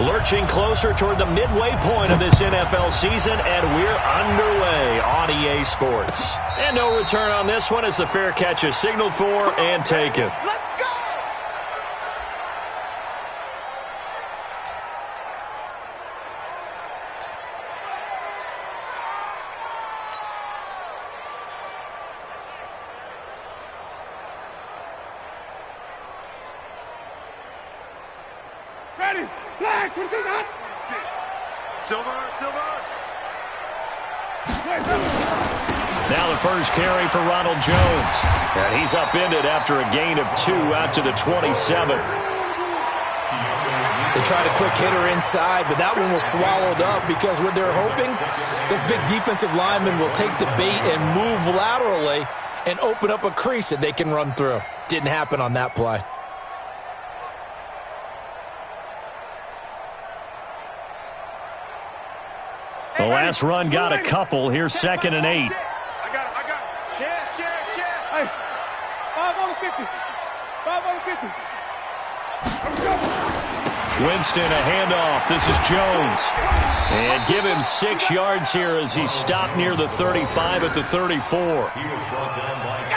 Lurching closer toward the midway point of this NFL season, and we're underway on EA Sports. And no return on this one as the fair catch is signaled for and taken. Let's go! Ready? Flag, what is that? 6. Silver. Now the first carry for Ronald Jones. And he's upended after a gain of 2 out to the 27. They tried a quick hitter inside, but that one was swallowed up because what they're hoping, this big defensive lineman will take the bait and move laterally and open up a crease that they can run through. Didn't happen on that play. The last run got a couple. Here's 2nd and 8. I got it. Check. Hey, 5 on the 50. 5 on the 50. Winston, a handoff. This is Jones. And give him 6 yards here as he stopped near the 35 at the 34.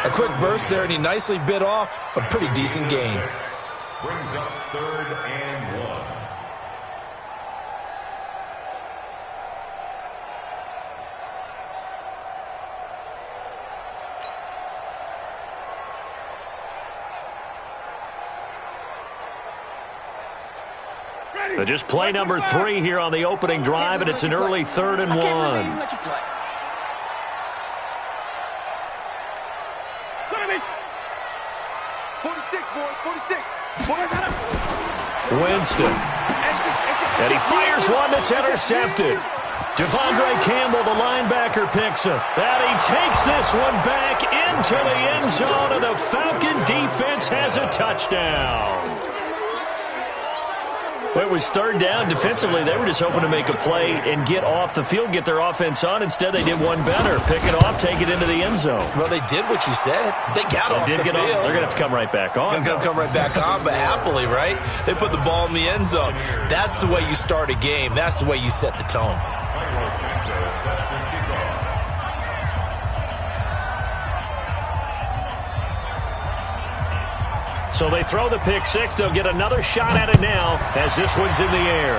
A quick burst there, and he nicely bit off a pretty decent gain. Brings up 3rd and 1. But just play number 3 here on the opening drive, and it's an early 3rd and 1. Let you play. Winston. And he fires one that's intercepted. Devondre Campbell, the linebacker, picks him. And he takes this one back into the end zone, and the Falcon defense has a touchdown. Well, it was 3rd down. Defensively, they were just hoping to make a play and get off the field, get their offense on. Instead, they did one better. Pick it off, take it into the end zone. Well, they did what you said. They got off the field. They're going to have to come right back on. They're going to come right back on, but happily, right? They put the ball in the end zone. That's the way you start a game. That's the way you set the tone. So they throw the pick 6. They'll get another shot at it now as this one's in the air.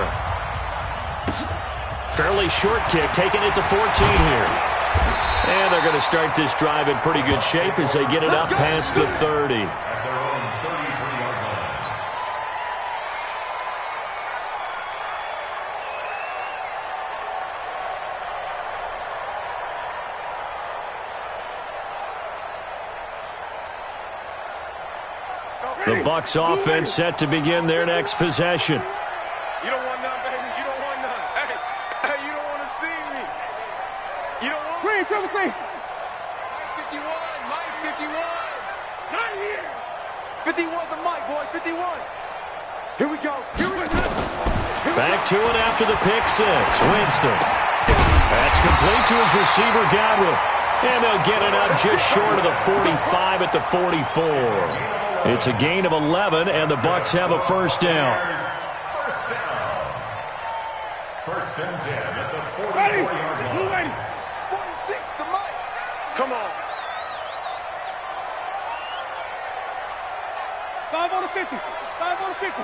Fairly short kick, taking it to 14 here. And they're going to start this drive in pretty good shape as they get it up past the 30. The Bucs offense set to begin their next possession. You don't want none, baby. You don't want none. Hey, you don't want to see me. You don't want me. Triple C. Mike 51. Mike 51. Not here. 51's the Mike, boy. 51. Here we go. Back to it after the pick 6. Winston. That's complete to his receiver, Godwin. And they'll get it up just short of the 45 at the 44. It's a gain of 11, and the Bucs have a first down. First and 10 at the 44-yard line. 46 to Mike. Come on. 5 on the 50. 5 on the 50.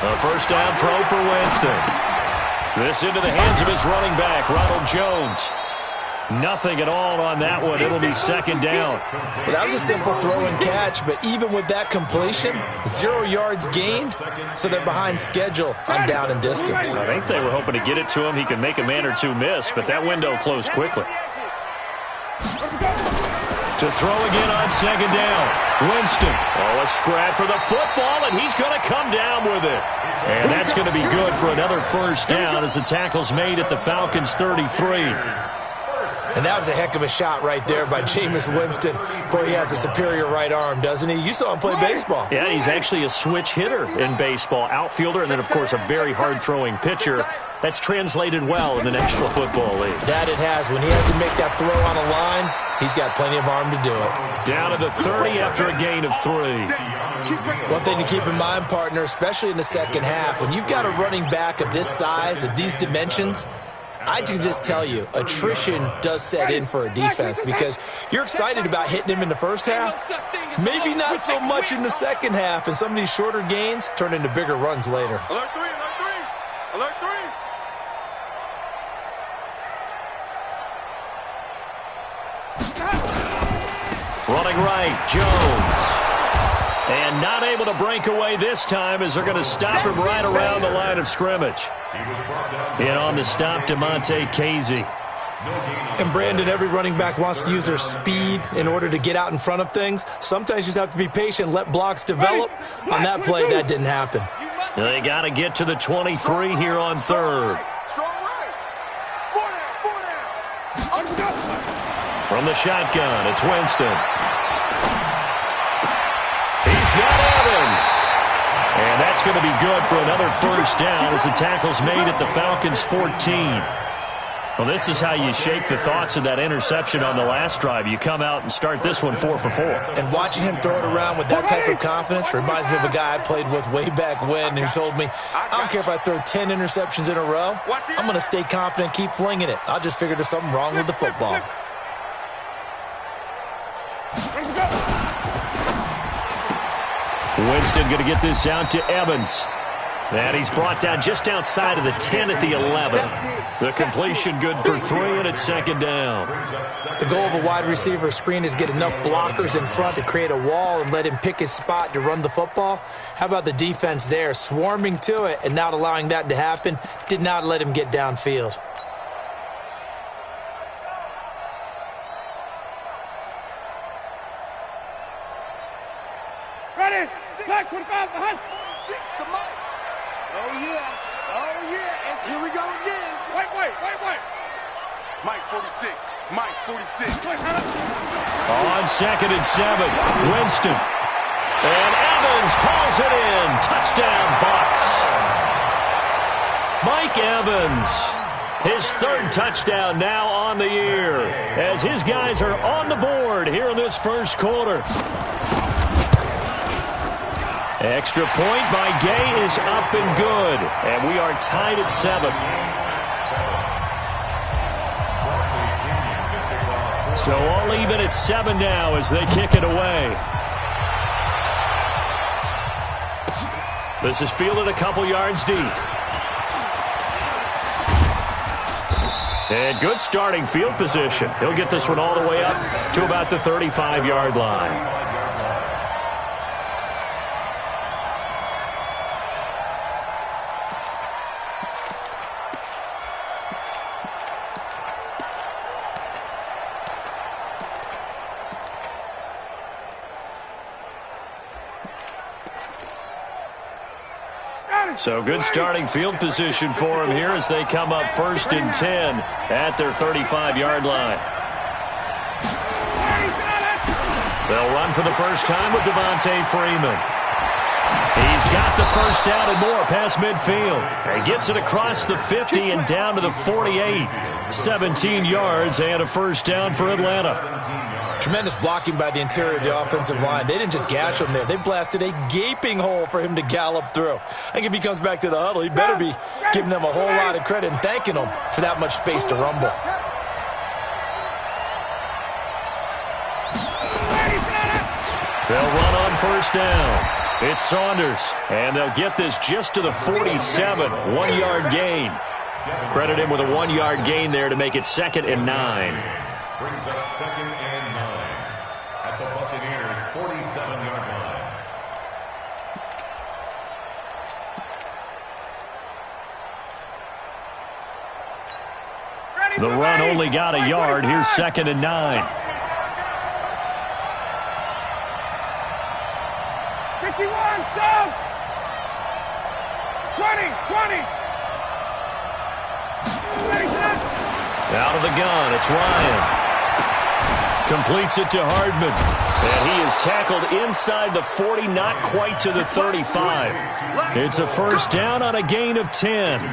A first down throw for Winston. This into the hands of his running back, Ronald Jones. Nothing at all on that one. It'll be 2nd down. Well, that was a simple throw and catch, but even with that completion, 0 yards gained, so they're behind schedule on down and distance. I think they were hoping to get it to him. He could make a man or two miss, but that window closed quickly. To throw again on 2nd down. Winston. Oh, a scrap for the football, and he's going to come down with it. And that's going to be good for another first down as the tackle's made at the Falcons' 33. And that was a heck of a shot right there by Jameis Winston. Boy, he has a superior right arm, doesn't he? You saw him play baseball. Yeah, he's actually a switch hitter in baseball. Outfielder, and then, of course, a very hard-throwing pitcher. That's translated well in the National Football League. That it has. When he has to make that throw on a line, he's got plenty of arm to do it. Down to the 30 after a gain of 3. One thing to keep in mind, partner, especially in the second half, when you've got a running back of this size, of these dimensions, I can just tell you, attrition does set in for a defense because you're excited about hitting him in the first half, maybe not so much in the second half, and some of these shorter gains turn into bigger runs later. Alert 3, alert 3, alert 3. Running right, Jones. And not able to break away this time as they're going to stop him right around the line of scrimmage. In on the stop, DeMonte Casey. And Brandon, every running back wants to use their speed in order to get out in front of things. Sometimes you just have to be patient, let blocks develop. On that play, that didn't happen. They got to get to the 23 here on third. Strong right. 4 down. From the shotgun, it's Winston. He's got Evans. And that's going to be good for another first down as the tackle's made at the Falcons' 14. Well, this is how you shake the thoughts of that interception on the last drive. You come out and start this one 4 for 4. And watching him throw it around with that type of confidence reminds me of a guy I played with way back when who told me, I don't care if I throw 10 interceptions in a row. I'm going to stay confident, keep flinging it. I'll just figure there's something wrong with the football. Winston going to get this out to Evans. And he's brought down just outside of the 10 at the 11. The completion good for 3, and it's second down. The goal of a wide receiver screen is get enough blockers in front to create a wall and let him pick his spot to run the football. How about the defense there, swarming to it and not allowing that to happen? Did not let him get downfield. Ready? Back, 25, behind. 6 to Mike. Oh, yeah. Oh, yeah. And here we go again. Wait. Mike 46. Mike 46. On 2nd and 7, Winston. And Evans hauls it in. Touchdown, Bucs. Mike Evans. His 3rd touchdown now on the year as his guys are on the board here in this first quarter. Extra point by Gay is up and good, and we are tied at 7. So all even at 7 now as they kick it away. This is fielded a couple yards deep. And good starting field position. He'll get this one all the way up to about the 35-yard line. So good starting field position for him here as they come up 1st and 10 at their 35-yard line. They'll run for the first time with Devontae Freeman. He's got the first down and more past midfield. He gets it across the 50 and down to the 48. 17 yards and a first down for Atlanta. Tremendous blocking by the interior of the offensive line. They didn't just gash him there. They blasted a gaping hole for him to gallop through. I think if he comes back to the huddle, he better be giving them a whole lot of credit and thanking them for that much space to rumble. They'll run on first down. It's Saunders, and they'll get this just to the 47. 1-yard gain. Credit him with a 1-yard gain there to make it 2nd and 9. Brings up 2nd and 9 at the Buccaneers' 47-yard line. The run only got a yard. Here's 2nd and 9. 51, down. 20. Out of the gun, it's Ryan. Completes it to Hardman. And he is tackled inside the 40, not quite to the 35. It's a first down on a gain of 10. First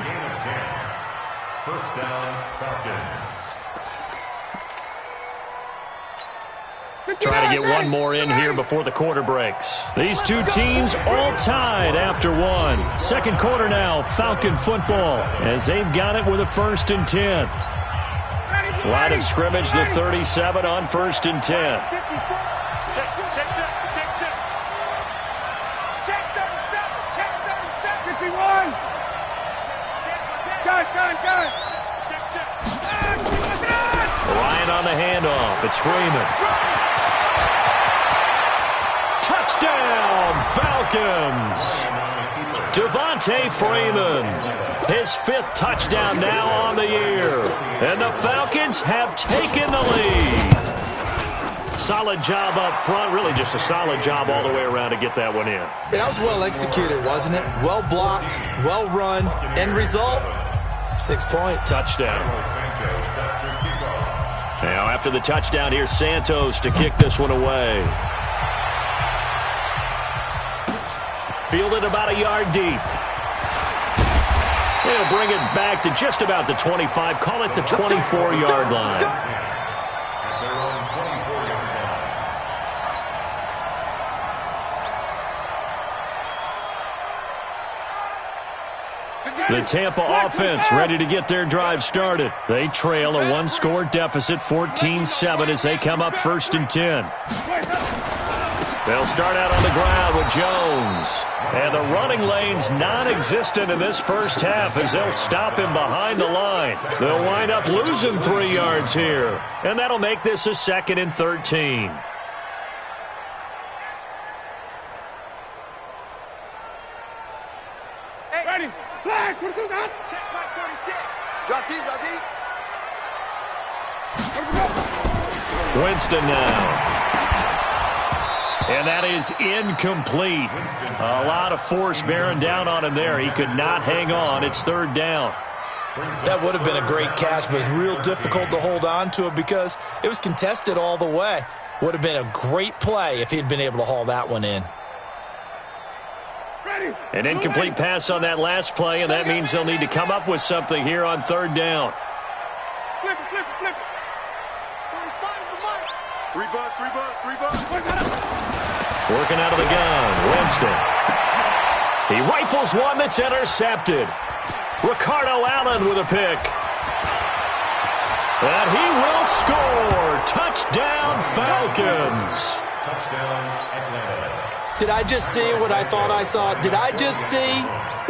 down, Falcons. Trying to get one more in here before the quarter breaks. These two teams all tied after one. Second quarter now, Falcon football, as they've got it with a 1st and 10. Line of scrimmage, the 37 on 1st and 10. Ryan on the handoff. It's Freeman. Touchdown, Falcons. Devontae Freeman. His 5th touchdown now on the year. And the Falcons have taken the lead. Solid job up front. Really just a solid job all the way around to get that one in. That was well executed, wasn't it? Well blocked, well run. End result, 6 points. Touchdown. Now after the touchdown, here's Santos to kick this one away. Fielded about a yard deep. He'll bring it back to just about the 25. Call it the 24-yard line. The Tampa offense ready to get their drive started. They trail a 1-score deficit, 14-7, as they come up 1st and 10. They'll start out on the ground with Jones. And the running lane's non-existent in this first half as they'll stop him behind the line. They'll wind up losing 3 yards here. And that'll make this a 2nd and 13. Ready. Flag. What do you got? Check flag 36. Drop deep, drop deep. Winston now. And that is incomplete. A lot of force bearing down on him there. He could not hang on. It's 3rd down. That would have been a great catch, but it's real difficult to hold on to it because it was contested all the way. Would have been a great play if he'd been able to haul that one in. An incomplete pass on that last play, and that means they'll need to come up with something here on 3rd down. Flip it, flip it, flip it. 3 bucks, 3 bucks, 3 bucks. Working out of the gun, Winston. He rifles one that's intercepted. Ricardo Allen with a pick. And he will score. Touchdown, Falcons. Touchdown, Atlanta. Did I just see what I thought I saw? Did I just see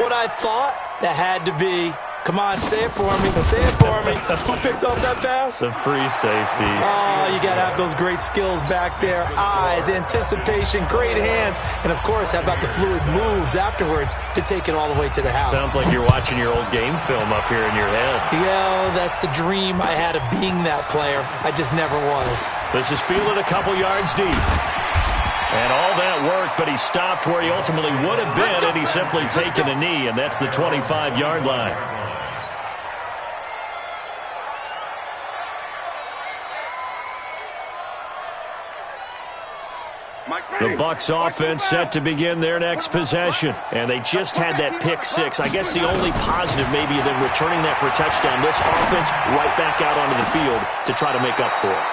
what I thought? That had to be. Come on, say it for me. Say it for me. Who picked up that pass? The free safety. Oh, you got to have those great skills back there. Eyes, anticipation, great hands. And, of course, how about the fluid moves afterwards to take it all the way to the house? Sounds like you're watching your old game film up here in your head. Yeah, that's the dream I had of being that player. I just never was. This is fielded a couple yards deep. And all that worked, but he stopped where he ultimately would have been, and he's simply taken a knee, and that's the 25-yard line. The Bucs offense set to begin their next possession. And they just had that pick 6. I guess the only positive maybe than returning that for a touchdown. This offense right back out onto the field to try to make up for it.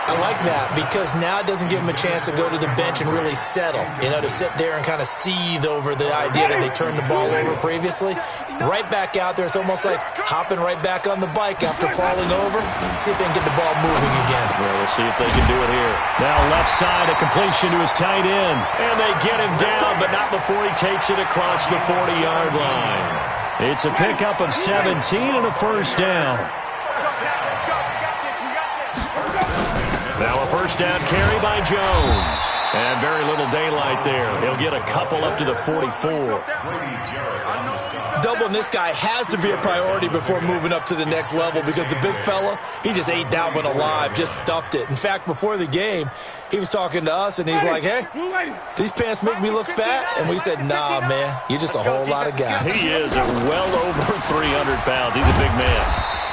I like that because now it doesn't give them a chance to go to the bench and really settle, to sit there and kind of seethe over the idea that they turned the ball over previously. Right back out there, it's almost like hopping right back on the bike after falling over. See if they can get the ball moving again. Yeah, we'll see if they can do it here. Now left side, a completion to his tight end. And they get him down, but not before he takes it across the 40-yard line. It's a pickup of 17 and a 1st down. Now a 1st down carry by Jones. And very little daylight there. He'll get a couple up to the 44. Doubling this guy has to be a priority before moving up to the next level because the big fella, he just ate that one alive, just stuffed it. In fact, before the game, he was talking to us, and he's like, hey, these pants make me look fat? And we said, nah, man, you're just a whole lot of guy. He is well over 300 pounds. He's a big man.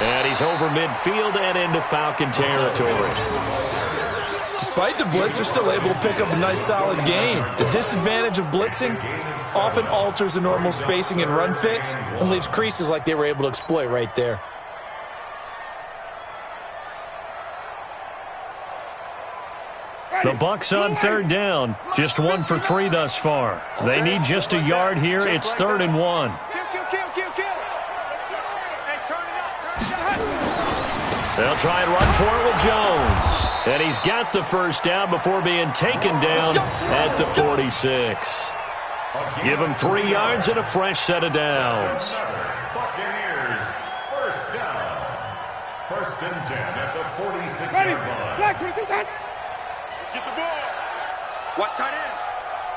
And he's over midfield and into Falcon territory. Despite the blitz, they're still able to pick up a nice, solid gain. The disadvantage of blitzing often alters the normal spacing and run fits and leaves creases like they were able to exploit right there. The Bucs on third down. Just 1 for 3 thus far. They need just a yard here. It's 3rd and 1. They'll try and run for it with Jones. And he's got the first down before being taken down at the 46. Give him 3 yards and a fresh set of downs. Buccaneers, first down. 1st and 10 at the 46-yard line. Get the ball. Watch tight end.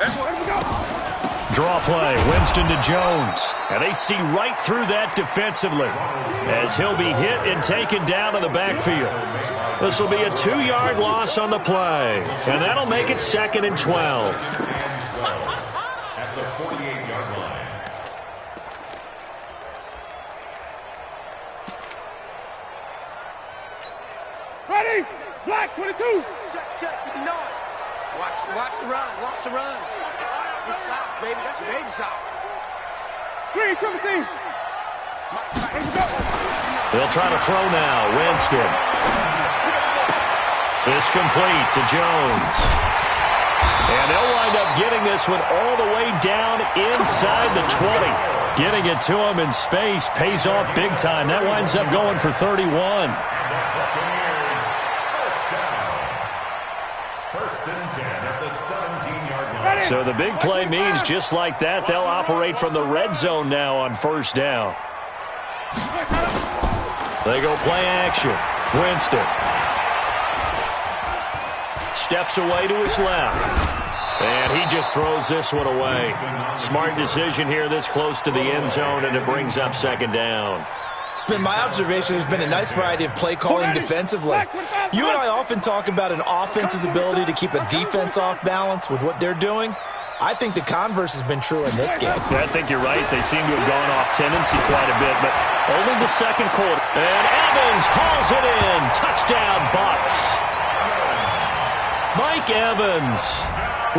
Everyone, go. Draw play, Winston to Jones. And they see right through that defensively as he'll be hit and taken down in the backfield. This will be a 2-yard loss on the play, and that'll make it 2nd and 12. At the 48-yard line. Ready? Black 22. Check, 59. Watch the run. Watch the run. It's soft, baby. That's a baby soft. Green, 17. They'll try to throw now. Winston. It's complete to Jones. And they'll wind up getting this one all the way down inside the 20. Getting it to him in space pays off big time. That winds up going for 31. So the big play means just like that, they'll operate from the red zone now on 1st down. They go play action. Winston steps away to his left. And he just throws this one away. Smart decision here this close to the end zone, and it brings up 2nd down. It's been my observation there's been a nice variety of play calling defensively. You and I often talk about an offense's ability to keep a defense off balance with what they're doing. I think the converse has been true in this game. I think you're right. They seem to have gone off tendency quite a bit, but only the 2nd quarter. And Evans hauls it in. Touchdown, Bucs. Mike Evans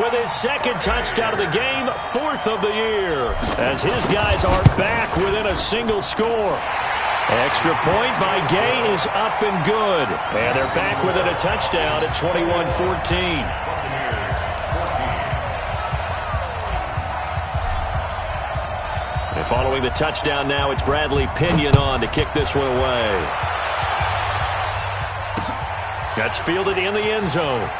with his 2nd touchdown of the game, 4th of the year, as his guys are back within a single score. Extra point by Gay is up and good. And they're back within a touchdown at 21-14. And following the touchdown now, it's Bradley Pinion on to kick this one away. That's fielded in the end zone.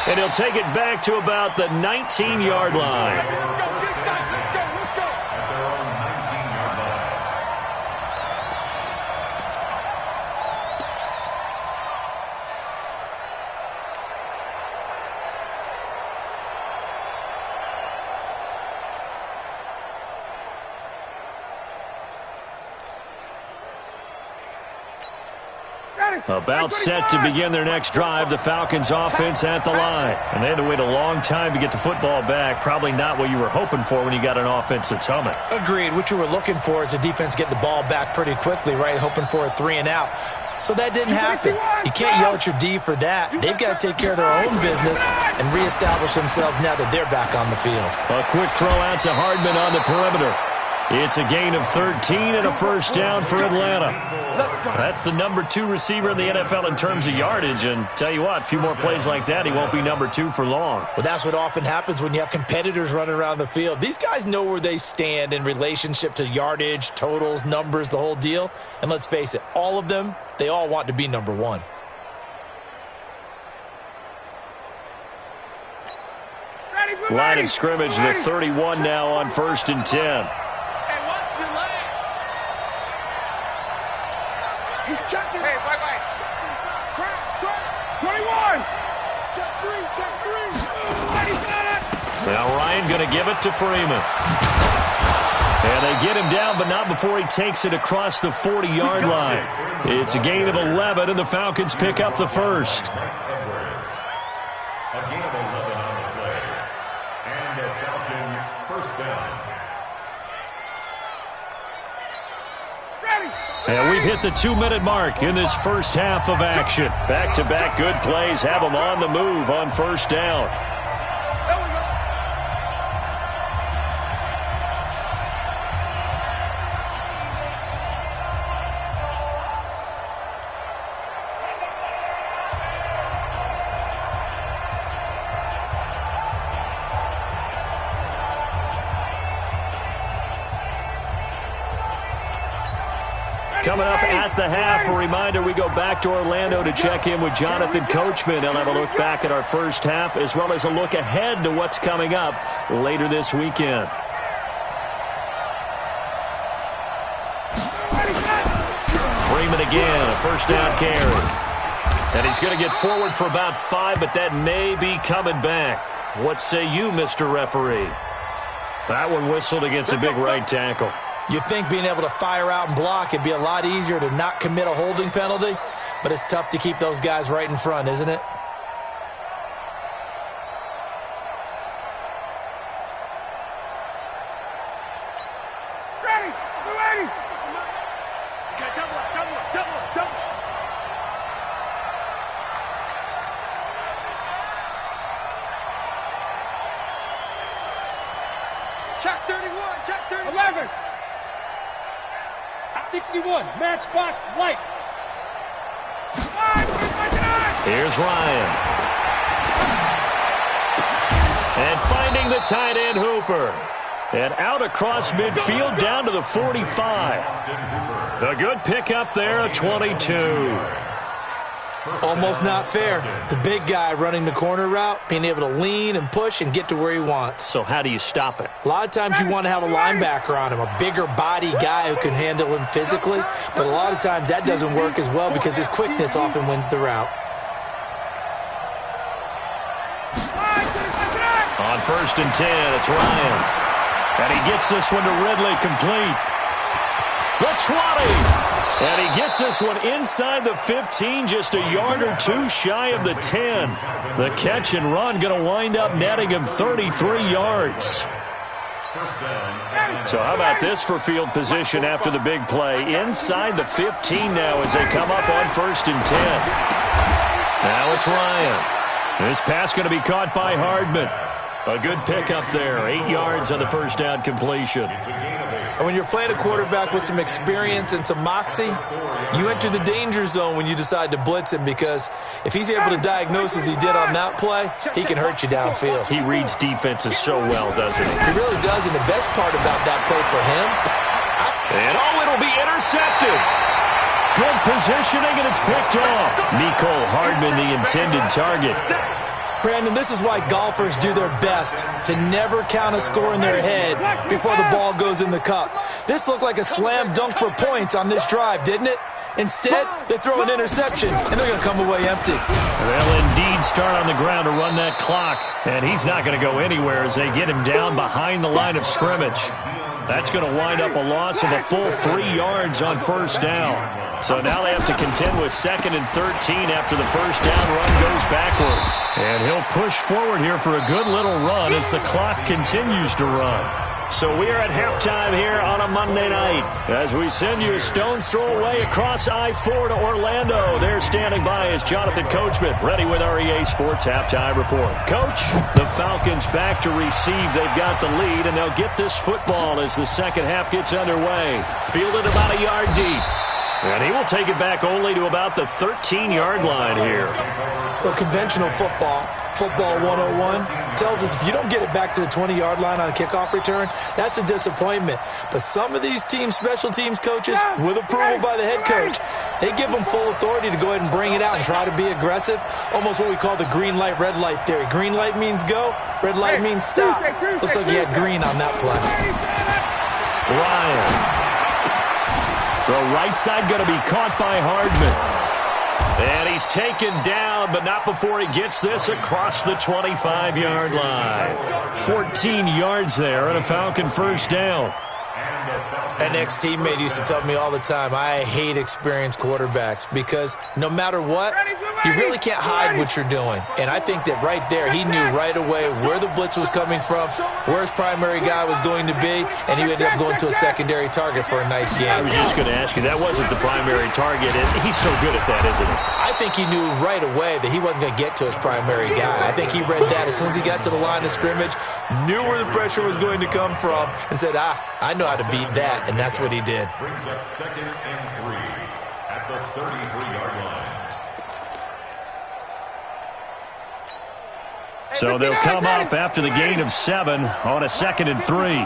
And he'll take it back to about the 19-yard line. About set to begin their next drive, the Falcons offense at the line. And they had to wait a long time to get the football back. Probably not what you were hoping for when you got an offense that's humming. Agreed. What you were looking for is the defense get the ball back pretty quickly, right? Hoping for a 3 and out. So that didn't happen. You can't yell at your D for that. They've got to take care of their own business and reestablish themselves now that they're back on the field. A quick throw out to Hardman on the perimeter. It's a gain of 13 and a first down for Atlanta. That's the number 2 receiver in the NFL in terms of yardage. And tell you what, a few more plays like that, he won't be number 2 for long. Well, that's what often happens when you have competitors running around the field. These guys know where they stand in relationship to yardage, totals, numbers, the whole deal. And let's face it, all of them, they all want to be number 1. Line of scrimmage, the 31 now on 1st and 10. He's checking. Hey, wait. Crash. 21. Check 3. Now Ryan going to give it to Freeman. And they get him down, but not before he takes it across the 40-yard line. It's a gain of 11, and the Falcons pick up the first. A gain of 11 on the play. And a Falcon first down. And we've hit the 2-minute mark in this first half of action. Back-to-back good plays have them on the move on first down. Coming up at the half, a reminder, we go back to Orlando to check in with Jonathan Coachman. He'll have a look back at our first half as well as a look ahead to what's coming up later this weekend. Freeman again, a first down carry. And he's going to get forward for about 5, but that may be coming back. What say you, Mr. Referee? That one whistled against a big right tackle. You'd think being able to fire out and block it'd be a lot easier to not commit a holding penalty, but it's tough to keep those guys right in front, isn't it? Ready! We're ready! Okay, double up. Check 31, check 31. 11. 61, matchbox lights. Here's Ryan. And finding the tight end Hooper. And out across midfield down to the 45. A good pickup there, a 22. Almost not fair. The big guy running the corner route, being able to lean and push and get to where he wants. So how do you stop it? A lot of times you want to have a linebacker on him, a bigger body guy who can handle him physically, but a lot of times that doesn't work as well because his quickness often wins the route. On 1st and 10, it's Ryan. And he gets this one to Ridley complete. The 20. And he gets this one inside the 15, just a yard or two shy of the 10. The catch and run going to wind up netting him 33 yards. So how about this for field position after the big play? Inside the 15 now as they come up on 1st and 10. Now it's Ryan. This pass going to be caught by Hardman. A good pickup there, 8 yards on the first down completion. And when you're playing a quarterback with some experience and some moxie, you enter the danger zone when you decide to blitz him because if he's able to diagnose as he did on that play, he can hurt you downfield. He reads defenses so well, doesn't he? He really does, and the best part about that play for him... it'll be intercepted. Good positioning, and it's picked off. Mecole Hardman, the intended target. Brandon, this is why golfers do their best to never count a score in their head before the ball goes in the cup. This looked like a slam dunk for points on this drive, didn't it? Instead, they throw an interception, and they're going to come away empty. They'll indeed start on the ground to run that clock, and he's not going to go anywhere as they get him down behind the line of scrimmage. That's going to wind up a loss of a full 3 yards on first down. So now they have to contend with 2nd and 13 after the first down run goes backwards. And he'll push forward here for a good little run as the clock continues to run. So we are at halftime here on a Monday night as we send you a stone's throw away across I-4 to Orlando. There standing by is Jonathan Coachman, ready with our EA Sports Halftime Report. Coach, the Falcons back to receive. They've got the lead, and they'll get this football as the second half gets underway. Fielded about a yard deep. And he will take it back only to about the 13-yard line here. Well, conventional football 101, tells us if you don't get it back to the 20-yard line on a kickoff return, that's a disappointment. But some of these teams, special teams coaches, with approval by the head coach, they give them full authority to go ahead and bring it out and try to be aggressive. Almost what we call the green light, red light theory. Green light means go, red light means stop. Looks like he had green on that play. Ryan. The right side going to be caught by Hardman. And he's taken down, but not before he gets this across the 25-yard line. 14 yards there and a Falcon first down. An ex-teammate used to tell me all the time, I hate experienced quarterbacks because no matter what, you really can't hide what you're doing. And I think that right there, he knew right away where the blitz was coming from, where his primary guy was going to be, and he ended up going to a secondary target for a nice game. I was just going to ask you, that wasn't the primary target. He's so good at that, isn't he? I think he knew right away that he wasn't going to get to his primary guy. I think he read that as soon as he got to the line of scrimmage, knew where the pressure was going to come from, and said, I know how to beat that. And that's what he did. Brings up 2nd and 3 at the 33-yard line. So they'll come up after the gain of 7 on a 2nd and 3.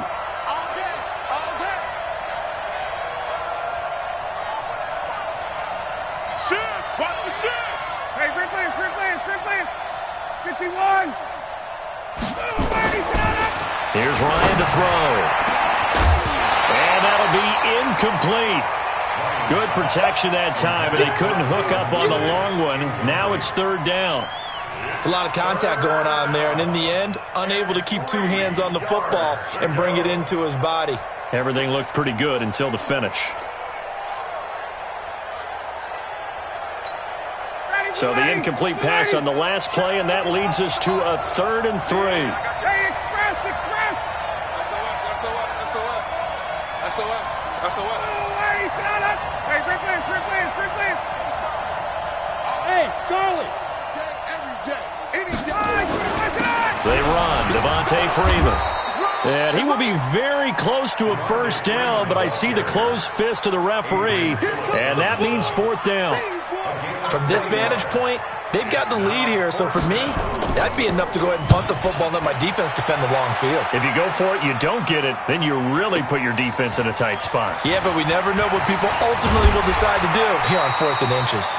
51. Here's Ryan to throw. And that'll be incomplete. Good protection that time, but they couldn't hook up on the long one. Now it's third down. It's a lot of contact going on there, and in the end, unable to keep two hands on the football and bring it into his body. Everything looked pretty good until the finish. So the incomplete pass on the last play, and that leads us to a 3rd and 3. Hey, express. SOS. Hey, Charlie. Every day. Any day. They run. Devontae Freeman. And he will be very close to a first down, but I see the closed fist of the referee, and that means 4th down. From this vantage point, they've got the lead here, so for me, that'd be enough to go ahead and punt the football and let my defense defend the long field. If you go for it, you don't get it, then you really put your defense in a tight spot. Yeah, but we never know what people ultimately will decide to do here on 4th and inches.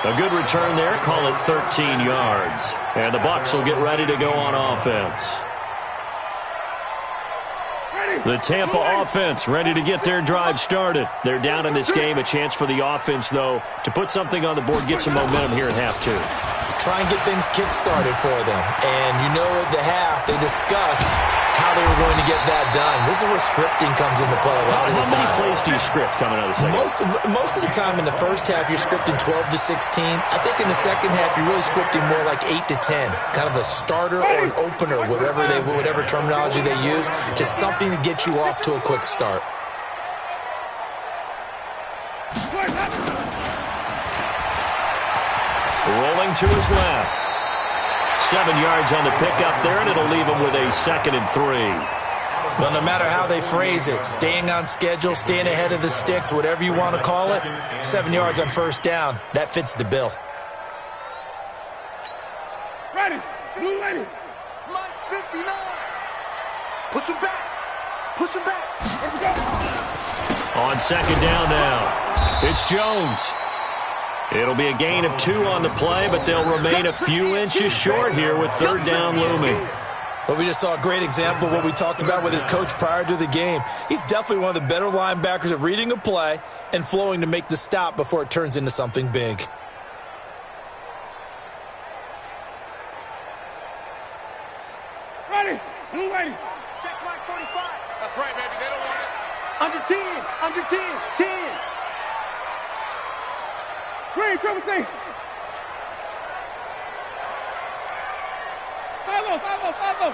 A good return there, call it 13 yards. And the Bucs will get ready to go on offense. The Tampa offense ready to get their drive started. They're down in this game. A chance for the offense, though, to put something on the board, get some momentum here at half 2. Try and get things kick-started for them. And you know at the half, they discussed how they were going to get that done. This is where scripting comes into play a lot of the time. How many plays do you script coming out of the second? Most of the time in the first half, you're scripting 12 to 16. I think in the second half, you're really scripting more like 8 to 10. Kind of a starter or an opener, whatever terminology they use. Just something to get you off to a quick start. Rolling to his left. 7 yards on the pickup there, and it'll leave him with a 2nd and 3. Well, no matter how they phrase it, staying on schedule, staying ahead of the sticks, whatever you want to call it, 7 yards on first down, that fits the bill. Ready. Blue ready. Mike's 59. Push him back. Push him back. Let's go. On 2nd down now, it's Jones. It'll be a gain of 2 on the play, but they'll remain a few inches short here with 3rd down looming. Well, we just saw a great example of what we talked about with his coach prior to the game. He's definitely one of the better linebackers at reading a play and flowing to make the stop before it turns into something big. Ready. Blue ready. Check Mike 45. That's right, baby. They don't want it. Under 10. Under 10. 10. Green, triple C. Follow.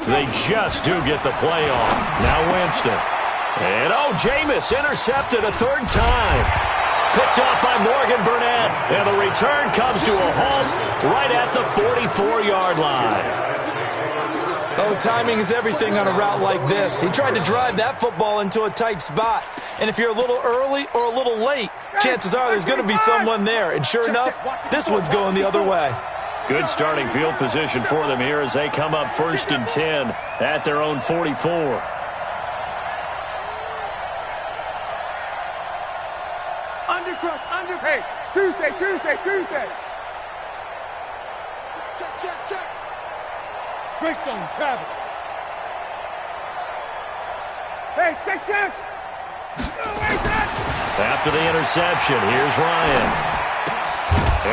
They just do get the play off. Now Winston. And, Jameis intercepted a 3rd time. Picked off by Morgan Burnett. And the return comes to a halt right at the 44-yard line. Oh, timing is everything on a route like this. He tried to drive that football into a tight spot. And if you're a little early or a little late, chances are there's going to be someone there. And sure enough, this one's going the other way. Good starting field position for them here as they come up 1st and 10 at their own 44. Under. Hey, Tuesday. Check. Greystone travel. Hey, check. After the interception, here's Ryan.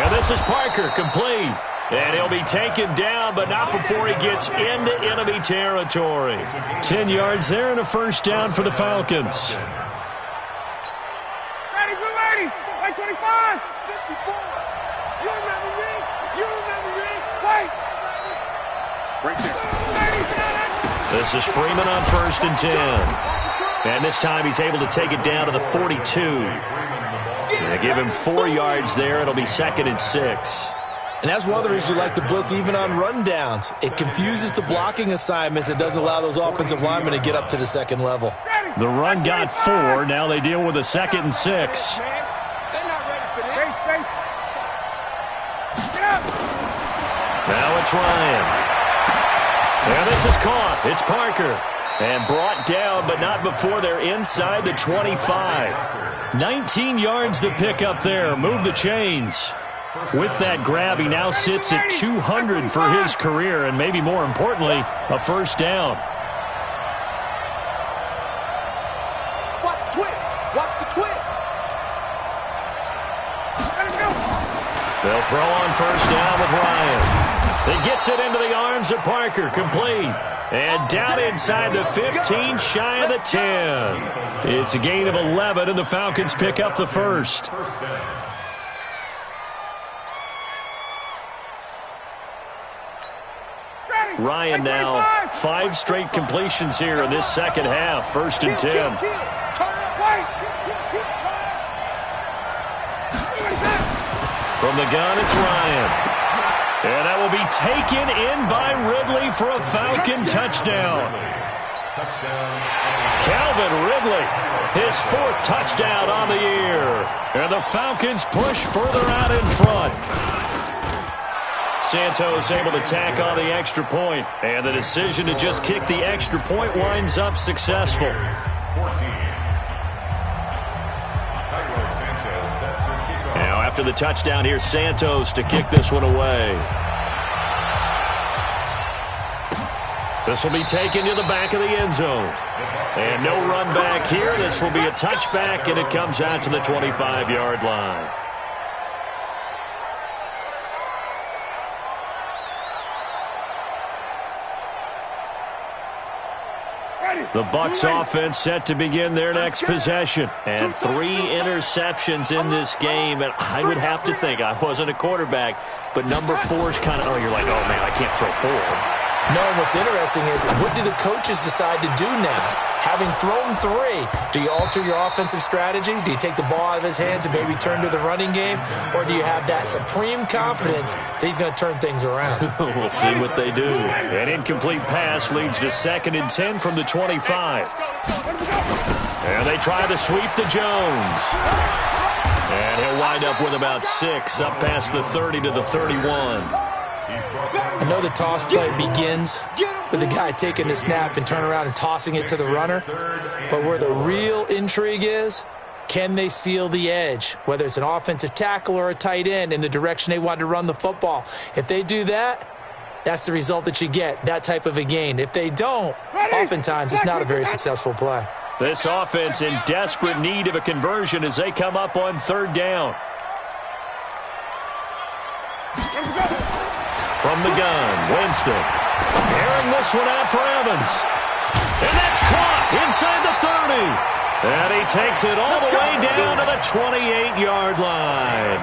And this is Parker, complete. And he'll be taken down, but not before he gets into enemy territory. 10 yards there and a 1st down for the Falcons. Ready, blue ready. Like 25. 54. You remember me. Wait. Right there. This is Freeman on 1st and 10. And this time he's able to take it down to the 42. They give him 4 yards there. It'll be 2nd and 6. And that's one of the reasons you like to blitz even on rundowns. It confuses the blocking assignments. It doesn't allow those offensive linemen to get up to the 2nd level. The run got 4. Now they deal with a 2nd and 6. They're not ready for this. Get up. Now it's Ryan. And this is caught. It's Parker. And brought down, but not before they're inside the 25. 19 yards to pick up there. Move the chains. With that grab, he now sits at 200 for his career, and maybe more importantly, a first down. Watch the twist. Watch the twist. They'll throw on first down with Ryan. He gets it into the arms of Parker, complete. And down inside the 15, shy of the 10. It's a gain of 11, and the Falcons pick up the first. Ryan now 5 straight completions here in this second half. First and 10. From the gun, it's Ryan. And that will be taken in by Ridley for a Falcon touchdown. Calvin Ridley, his 4th touchdown on the year. And the Falcons push further out in front. Santos able to tack on the extra point, and the decision to just kick the extra point winds up successful. Now after the touchdown, here's Santos to kick this one away. This will be taken to the back of the end zone. And no run back here. This will be a touchback, and it comes out to the 25-yard line. The Bucs offense set to begin their next possession. And 3 interceptions in this game. And I would have to think, I wasn't a quarterback, but number 4 is kind of, you're like, oh, man, I can't throw 4. No, what's interesting is, what do the coaches decide to do now? Having thrown 3, do you alter your offensive strategy? Do you take the ball out of his hands and maybe turn to the running game? Or do you have that supreme confidence that he's going to turn things around? We'll see what they do. An incomplete pass leads to 2nd and 10 from the 25. And they try to sweep to Jones. And he'll wind up with about 6, up past the 30 to the 31. I know the toss play begins with the guy taking the snap and turn around and tossing it to the runner. But where the real intrigue is, can they seal the edge, whether it's an offensive tackle or a tight end, in the direction they want to run the football? If they do that, that's the result that you get, that type of a gain. If they don't, oftentimes it's not a very successful play. This offense in desperate need of a conversion as they come up on 3rd down. From the gun, Winston. Airing this one out for Evans. And that's caught inside the 30. And he takes it all the way down to the 28-yard line.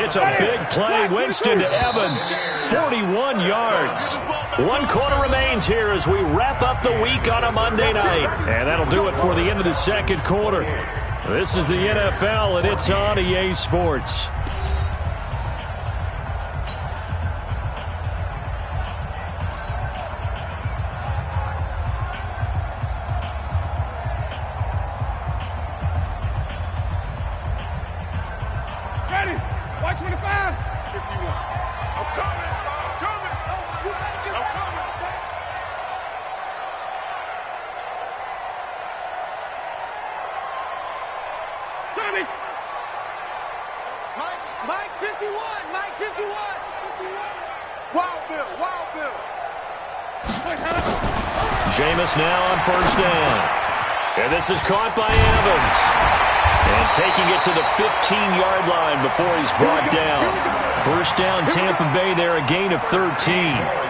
It's a big play. Winston to Evans. 41 yards. 1 quarter remains here as we wrap up the week on a Monday night. And that'll do it for the end of the 2nd quarter. This is the NFL, and it's on EA Sports. Mike 51! Mike 51! Wild Bill! Wild Bill! Jameis now on first down. And this is caught by Evans. And taking it to the 15-yard line before he's brought down. First down, Tampa Bay there, a gain of 13.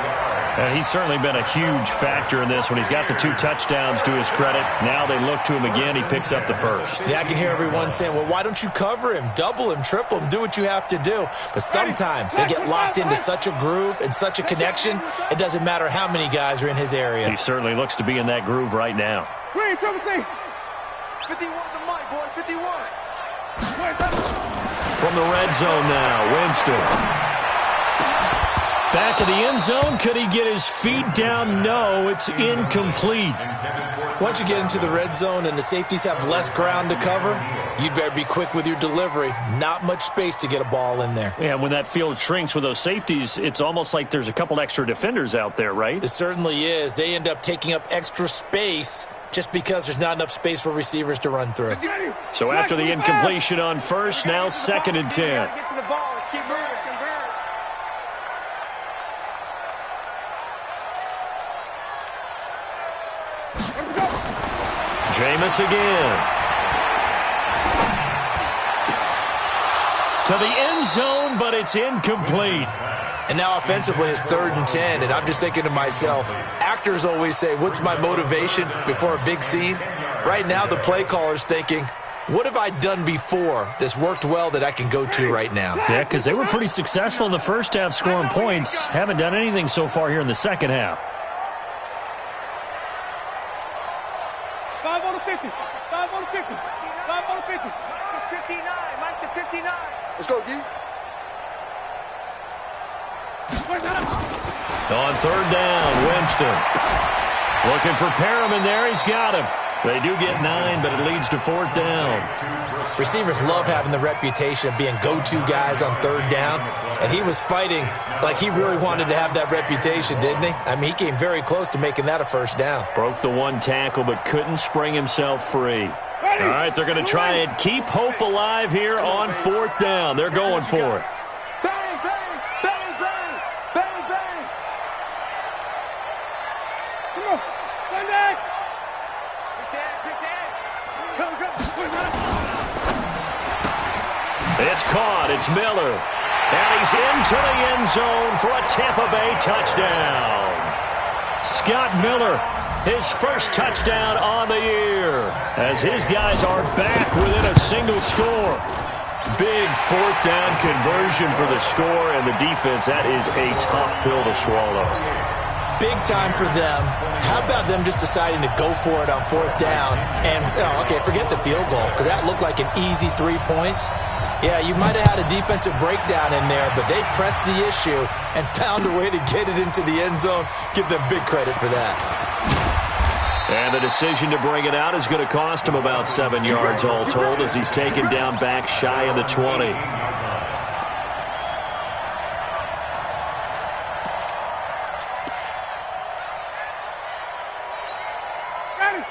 And he's certainly been a huge factor in this when he's got the 2 touchdowns to his credit. Now they look to him again. He picks up the first. Yeah, I can hear everyone saying, well, why don't you cover him, double him, triple him, do what you have to do. But sometimes they get locked into such a groove and such a connection, it doesn't matter how many guys are in his area. He certainly looks to be in that groove right now. 51 to Mike, boy, 51. From the red zone now, Winston. Back back of the end zone. Could he get his feet down? No, it's incomplete. Once you get into the red zone and the safeties have less ground to cover, you'd better be quick with your delivery. Not much space to get a ball in there. Yeah, when that field shrinks with those safeties, it's almost like there's a couple extra defenders out there, right? It certainly is. They end up taking up extra space just because there's not enough space for receivers to run through. So after the incompletion on first, now 2nd and 10. Get to the ball. Let's keep moving. Jameis again. To the end zone, but it's incomplete. And now offensively it's 3rd and 10, and I'm just thinking to myself, actors always say, what's my motivation before a big scene? Right now the play caller's thinking, what have I done before that's worked well that I can go to right now? Yeah, because they were pretty successful in the first half scoring points. Haven't done anything so far here in the second half. 5 on the 50. 5 on the 50. 5 on the 50. It's 59. Mike to 59. Let's go, D. On 3rd down, Winston. Looking for Perriman there. He's got him. They do get 9, but it leads to 4th down. Receivers love having the reputation of being go-to guys on 3rd down, and he was fighting like he really wanted to have that reputation, didn't he? I mean, he came very close to making that a 1st down. Broke the one tackle, but couldn't spring himself free. All right, they're going to try and keep hope alive here on 4th down. They're going for it. Bang, bang, bang, bang, bang, bang. Come on. Sunday. Take the edge. Go. It's caught. It's Miller. And he's into the end zone for a Tampa Bay touchdown. Scott Miller, his first touchdown on the year, as his guys are back within a single score. Big 4th down conversion for the score, and the defense, that is a tough pill to swallow. Big time for them. How about them just deciding to go for it on 4th down? And, okay, forget the field goal, because that looked like an easy 3 points. Yeah, you might have had a defensive breakdown in there, but they pressed the issue and found a way to get it into the end zone. Give them big credit for that. And the decision to bring it out is going to cost him about 7 yards all told, as he's taken down back shy of the 20.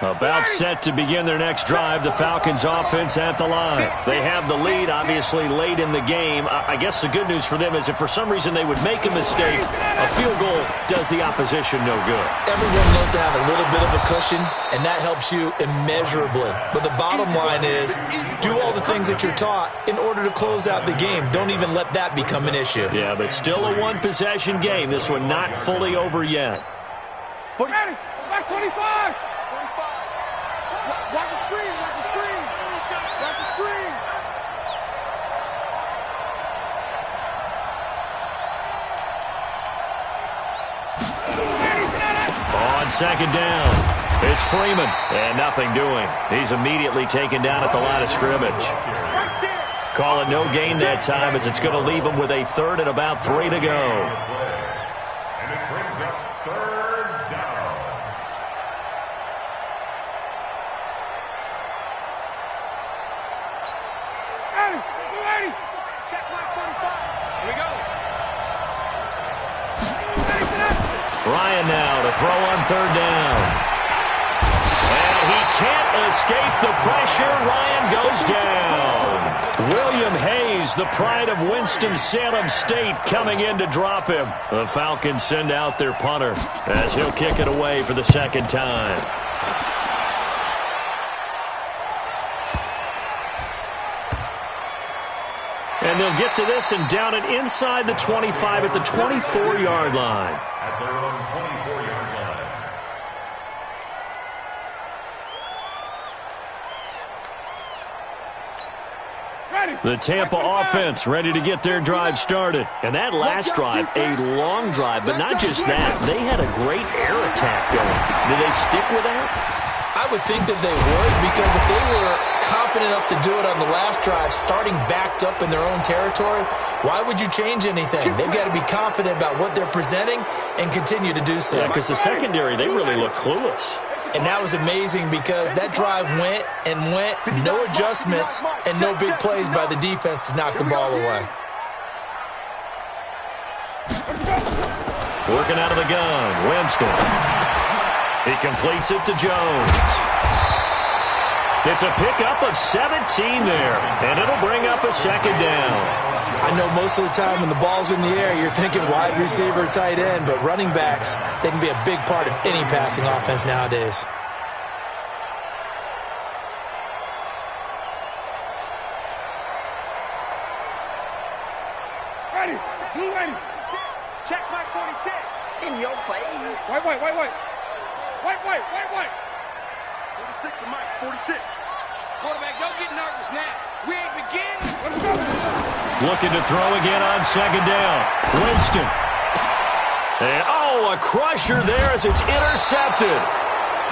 About set to begin their next drive, the Falcons offense at the line. They have the lead, obviously, late in the game. I guess the good news for them is if for some reason they would make a mistake, a field goal does the opposition no good. Everyone loves to have a little bit of a cushion, and that helps you immeasurably. But the bottom line is, do all the things that you're taught in order to close out the game. Don't even let that become an issue. Yeah, but still a one-possession game. This one not fully over yet. 40. Back 25. Watch the screen. Watch the screen. Watch the screen. On 2nd down, it's Freeman, and nothing doing. He's immediately taken down at the line of scrimmage. Call it no gain that time, as it's going to leave him with a 3rd and about 3 to go. And it brings up 3rd down. Check my 45. Here we go. Ryan now to throw on 3rd down. And he can't escape the pressure. Ryan goes down. William Hayes, the pride of Winston-Salem State, coming in to drop him. The Falcons send out their punter as he'll kick it away for the 2nd time. And they'll get to this and down it inside the 25 at the 24-yard line. At their own 24-yard line. The Tampa offense ready to get their drive started. And that last drive, a long drive, but not just that. They had a great air attack going. Did they stick with that? I would think that they would, because if they were confident enough to do it on the last drive, starting backed up in their own territory, why would you change anything? They've got to be confident about what they're presenting and continue to do so. Yeah, because the secondary, they really look clueless. And that was amazing because that drive went and went, no adjustments, and no big plays by the defense to knock the ball away. Working out of the gun, Winston. He completes it to Jones. It's a pickup of 17 there, and it'll bring up a second down. I know most of the time when the ball's in the air, you're thinking wide receiver, tight end, but running backs, they can be a big part of any passing offense nowadays. Ready. Blue ready. Check my 46. In your face. White. 46 to Mike. 46. Quarterback, don't get nervous now. We ain't beginning. Let's go. Looking to throw again on second down. Winston. And, a crusher there as it's intercepted.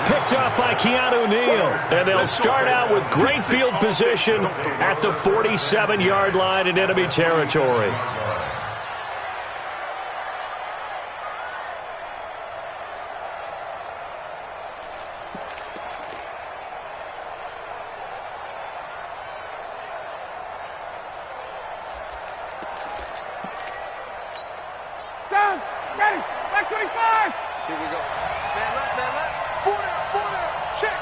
Picked up by Keanu Neal. And they'll start out with great field position at the 47-yard line in enemy territory. Down. Ready. Back 25. Here we go. Man left. 4 down. Check.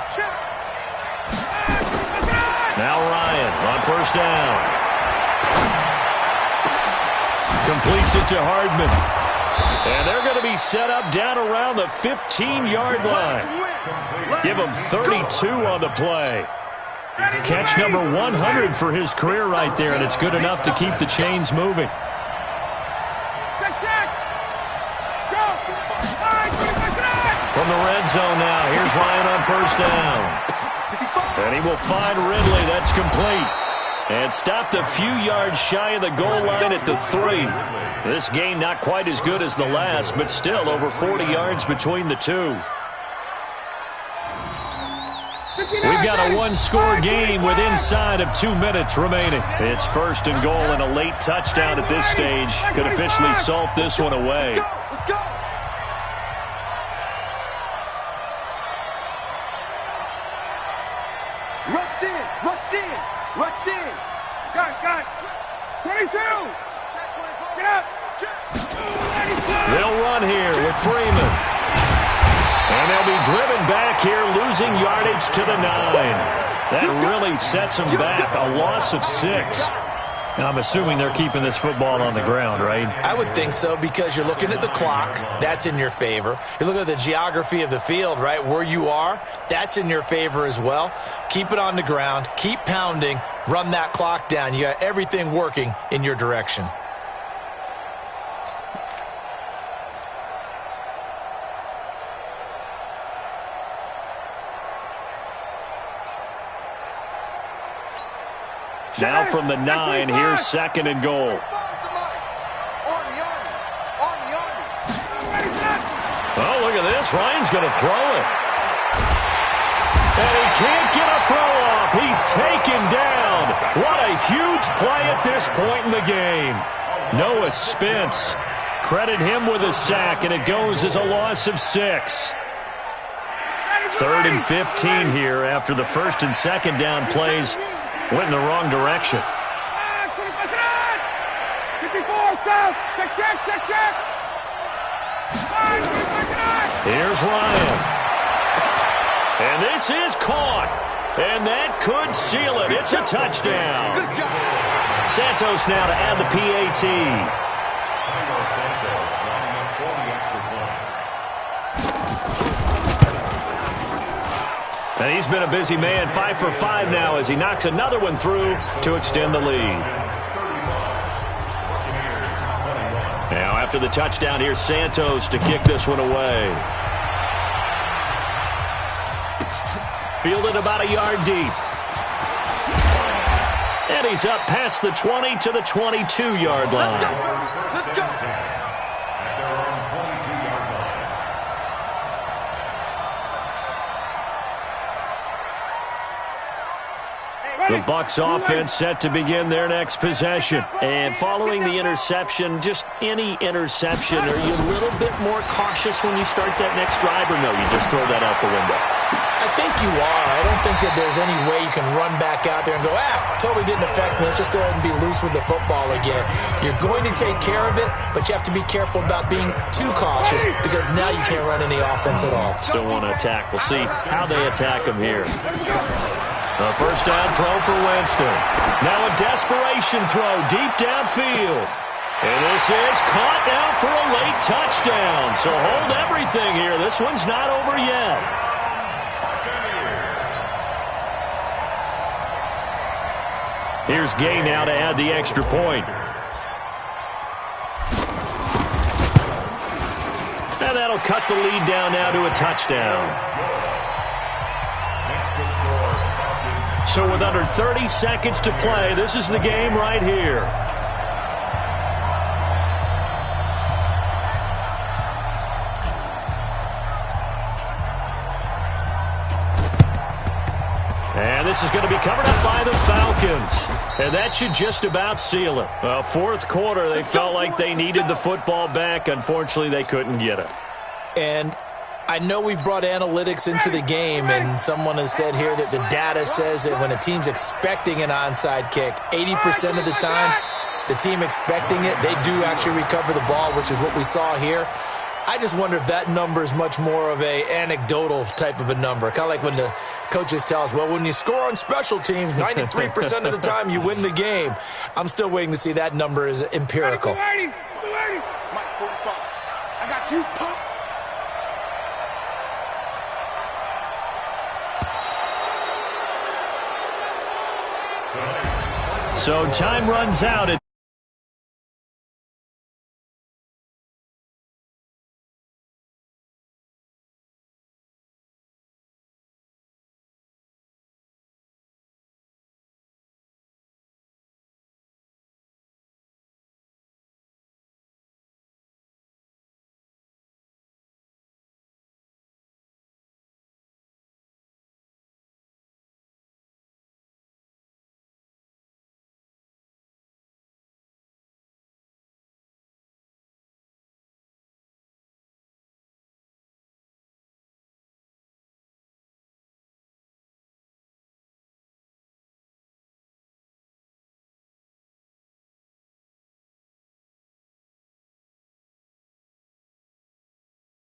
Now Ryan on first down. Completes it to Hardman. And they're going to be set up down around the 15-yard line. Give him 32 on the play. Catch number 100 for his career right there, and it's good enough to keep the chains moving. Check. Go. From the red zone now, here's Ryan on first down. And he will find Ridley. That's complete. And stopped a few yards shy of the goal line at the 3. This game not quite as good as the last, but still over 40 yards between the two. We've got a one-score game with inside of 2 minutes remaining. It's first and goal, and a late touchdown at this stage could officially salt this one away. Let's go. Rush in. Got it. 22. Get up. They'll run here with Freeman. And they'll be driven back here, losing yardage to the 9. That really sets them back, a loss of 6. Now, I'm assuming they're keeping this football on the ground, right? I would think so, because you're looking at the clock. That's in your favor. You look at the geography of the field, right? Where you are, that's in your favor as well. Keep it on the ground. Keep pounding. Run that clock down. You got everything working in your direction. Now from the 9, here's second and goal. Oh, look at this. Ryan's going to throw it. And he can't get a throw off. He's taken down. What a huge play at this point in the game. Noah Spence. Credit him with a sack, and it goes as a loss of 6. 3rd and 15 here after the first and second down plays went in the wrong direction. 54, south. Check. Here's Ryan. And this is caught. And that could seal it. It's a touchdown. Good job. Santos now to add the PAT. And he's been a busy man, 5 for 5 now as he knocks another one through to extend the lead. Now after the touchdown, here's Santos to kick this one away. Fielded about a yard deep. And he's up past the 20 to the 22-yard line. Let's go. The Bucs offense set to begin their next possession. And following the interception, just any interception, are you a little bit more cautious when you start that next drive, or no, you just throw that out the window? I think you are. I don't think that there's any way you can run back out there and go, totally didn't affect me. Let's just go ahead and be loose with the football again. You're going to take care of it, but you have to be careful about being too cautious because now you can't run any offense at all. Still want to attack. We'll see how they attack them here. A first down throw for Winston. Now a desperation throw deep downfield. And this is caught now for a late touchdown. So hold everything here. This one's not over yet. Here's Gay now to add the extra point. And that'll cut the lead down now to a touchdown. So with under 30 seconds to play, this is the game right here. And this is going to be covered up by the Falcons. And that should just about seal it. Well, fourth quarter, they felt like they needed the football back. Unfortunately, they couldn't get it. And I know we brought analytics into the game, and someone has said here that the data says that when a team's expecting an onside kick, 80% of the time, the team expecting it, they do actually recover the ball, which is what we saw here. I just wonder if that number is much more of a anecdotal type of a number. Kind of like when the coaches tell us, well, when you score on special teams, 93% of the time you win the game. I'm still waiting to see that number is empirical. Mike, 45. I got you, pop. So time runs out.